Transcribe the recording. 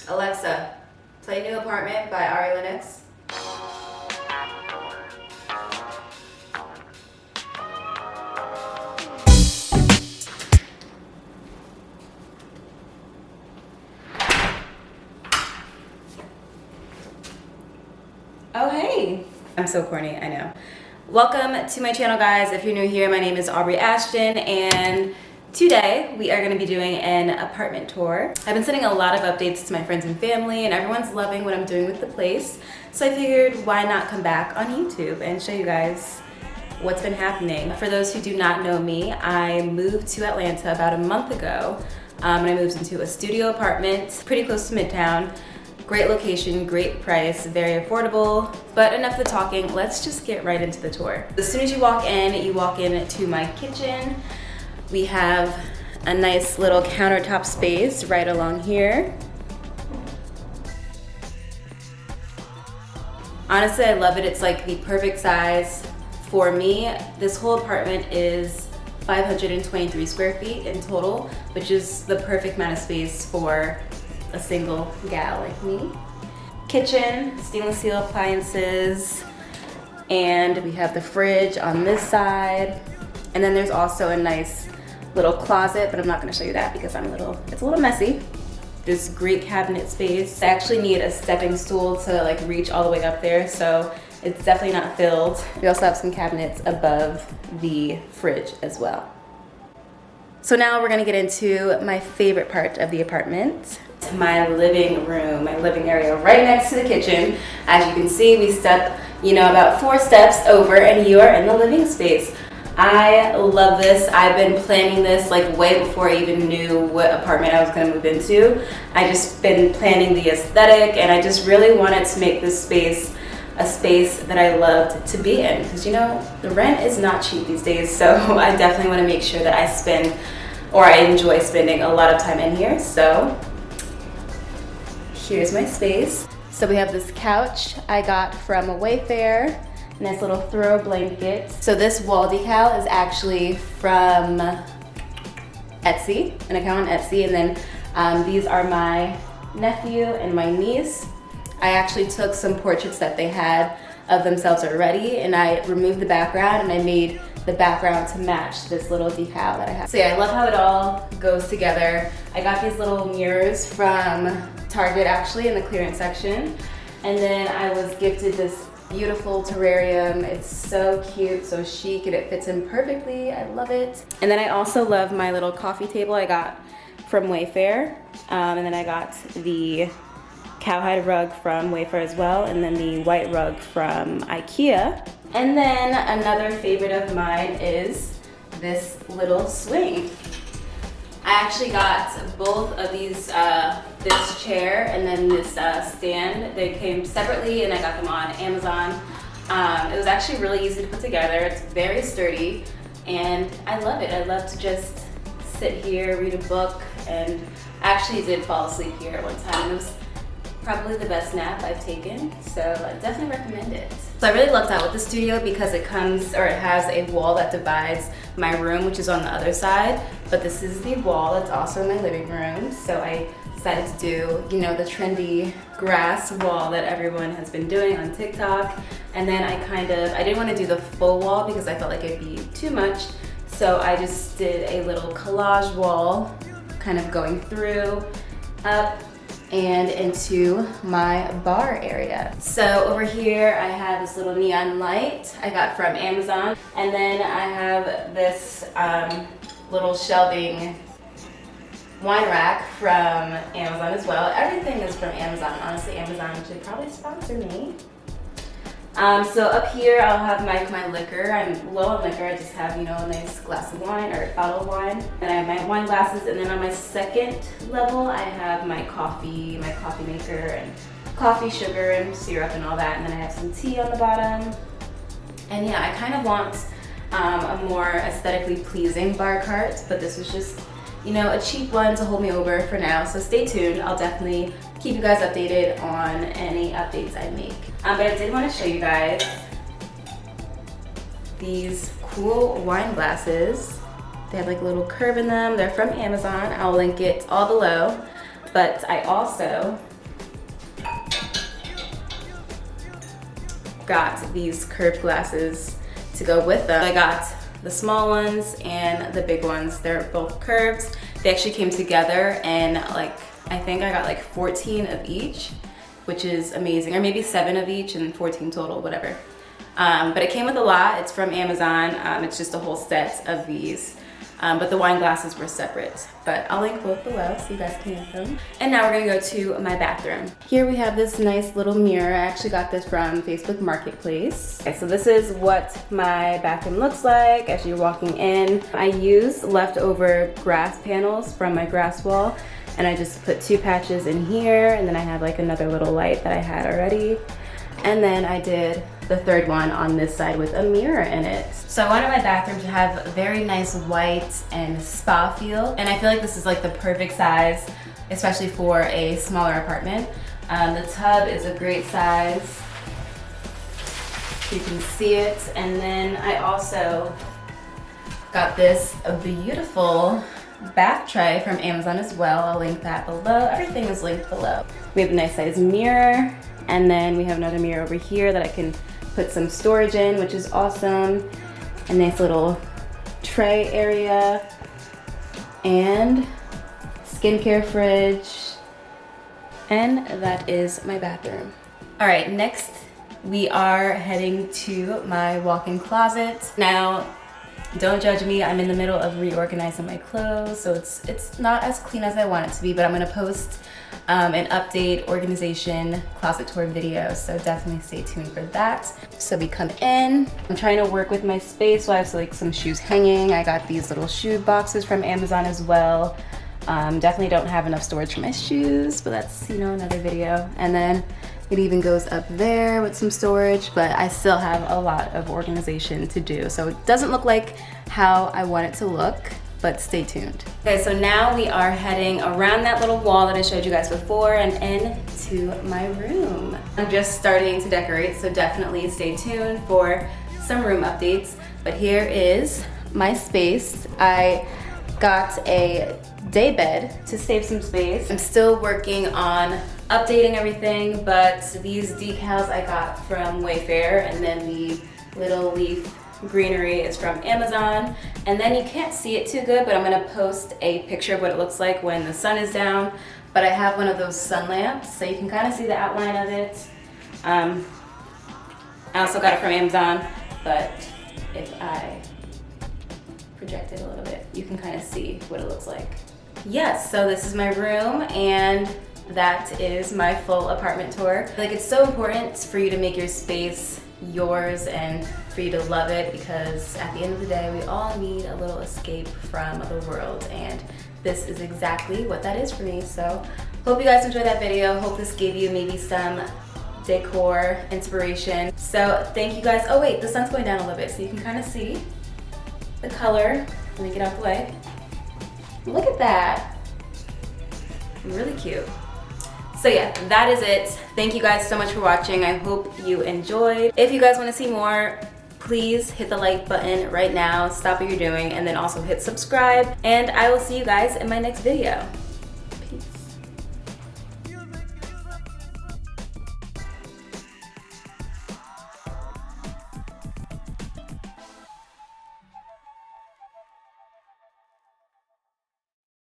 Alexa, play New Apartment by Ari Lennox. Oh, hey. I'm so corny, I know. Welcome to my channel, guys. If you're new here, my name is Aubrey Ashton, and today we are going to be doing an apartment tour. I've been sending a lot of updates to my friends and family, and everyone's loving what I'm doing with the place. So I figured, why not come back on YouTube and show you guys what's been happening. For those who do not know me, I moved to Atlanta about a month ago, and I moved into a studio apartment pretty close to Midtown. Great location, great price, very affordable. But enough of the talking, let's just get right into the tour. As soon as you walk into my kitchen. We have a nice little countertop space right along here. Honestly, I love it. It's like the perfect size for me. This whole apartment is 523 square feet in total, which is the perfect amount of space for a single gal like me. Kitchen, stainless steel appliances, and we have the fridge on this side. And then there's also a nice little closet, but I'm not gonna show you that because it's a little messy. This great cabinet space. I actually need a stepping stool to like reach all the way up there, so it's definitely not filled. We also have some cabinets above the fridge as well. So now we're gonna get into my favorite part of the apartment. My living room, my living area right next to the kitchen. As you can see, we step, about 4 steps over and you are in the living space. I love this. I've been planning this like way before I even knew what apartment I was gonna move into. I just been planning the aesthetic, and I just really wanted to make this space a space that I loved to be in. Because the rent is not cheap these days, so I definitely wanna make sure that I enjoy spending a lot of time in here. So here's my space. So we have this couch I got from a Wayfair. Nice little throw blanket. So this wall decal is actually from Etsy, an account on Etsy, and then these are my nephew and my niece. I actually took some portraits that they had of themselves already, and I removed the background and I made the background to match this little decal that I have. So yeah, I love how it all goes together. I got these little mirrors from Target actually in the clearance section, and then I was gifted this beautiful terrarium. It's so cute, so chic, and it fits in perfectly. I love it. And then I also love my little coffee table I got from Wayfair. And then I got the cowhide rug from Wayfair as well, and then the white rug from IKEA. And then another favorite of mine is this little swing. I actually got both of these, this chair and then this stand. They came separately and I got them on Amazon. It was actually really easy to put together. It's very sturdy and I love it. I love to just sit here, read a book, and actually did fall asleep here at one time. It was probably the best nap I've taken, so I definitely recommend it. So I really lucked out with the studio because it has a wall that divides my room, which is on the other side, but this is the wall that's also in my living room. So I decided to do, the trendy grass wall that everyone has been doing on TikTok. And then I didn't want to do the full wall because I felt like it'd be too much. So I just did a little collage wall, kind of going through, up, and into my bar area. So over here I have this little neon light I got from Amazon, and then I have this little shelving wine rack from Amazon as well. Everything is from Amazon. Honestly, Amazon should probably sponsor me. So up here I'll have my liquor. I'm low on liquor. I just have, a nice glass of wine or a bottle of wine. Then I have my wine glasses, and then on my second level I have my coffee maker and coffee, sugar, and syrup and all that. And then I have some tea on the bottom. And yeah, I kind of want a more aesthetically pleasing bar cart, but this was just, a cheap one to hold me over for now. So stay tuned. I'll definitely keep you guys updated on any updates I make. But I did want to show you guys these cool wine glasses. They have like a little curve in them. They're from Amazon. I'll link it all below. But I also got these curved glasses to go with them. I got the small ones and the big ones. They're both curved. They actually came together, and like, I think I got like 14 of each, which is amazing, or maybe 7 of each and 14 total, whatever. But it came with a lot. It's from Amazon. It's just a whole set of these. But the wine glasses were separate. But I'll link both below so you guys can get them. And now we're gonna go to my bathroom. Here we have this nice little mirror. I actually got this from Facebook Marketplace. Okay, so this is what my bathroom looks like as you're walking in. I used leftover grass panels from my grass wall, and I just put 2 patches in here, and then I have like another little light that I had already. And then I did the 3rd one on this side with a mirror in it. So I wanted my bathroom to have a very nice white and spa feel. And I feel like this is like the perfect size, especially for a smaller apartment. The tub is a great size. You can see it. And then I also got this beautiful bath tray from Amazon as well. I'll link that below. Everything is linked below. We have a nice size mirror. And then we have another mirror over here that I can put some storage in, which is awesome. A nice little tray area. And skincare fridge. And that is my bathroom. All right, next we are heading to my walk-in closet. Now, don't judge me, I'm in the middle of reorganizing my clothes, so it's not as clean as I want it to be, but I'm gonna post an update organization closet tour video, so definitely stay tuned for that. So we come in, I'm trying to work with my space, so I have like some shoes hanging. I got these little shoe boxes from Amazon as well. Definitely don't have enough storage for my shoes, but that's, you know, another video. And then it even goes up there with some storage, but I still have a lot of organization to do. So it doesn't look like how I want it to look, but stay tuned. Okay, so now we are heading around that little wall that I showed you guys before and into my room. I'm just starting to decorate, so definitely stay tuned for some room updates. But here is my space. I got a day bed to save some space. I'm still working on updating everything, but these decals I got from Wayfair, and then the little leaf greenery is from Amazon. And then you can't see it too good, but I'm gonna post a picture of what it looks like when the sun is down. But I have one of those sun lamps, so you can kind of see the outline of it. I also got it from Amazon, but if I project it a little bit, you can kind of see what it looks like. Yes, so this is my room, and that is my full apartment tour. Like, it's so important for you to make your space yours and for you to love it, because at the end of the day, we all need a little escape from the world, and this is exactly what that is for me. So hope you guys enjoyed that video. Hope this gave you maybe some decor inspiration. So thank you guys. Oh wait, the sun's going down a little bit, so you can kind of see the color. Let me get out the way. Look at that. Really cute. So yeah, that is it. Thank you guys so much for watching. I hope you enjoyed. If you guys want to see more, please hit the like button right now. Stop what you're doing, and then also hit subscribe. And I will see you guys in my next video.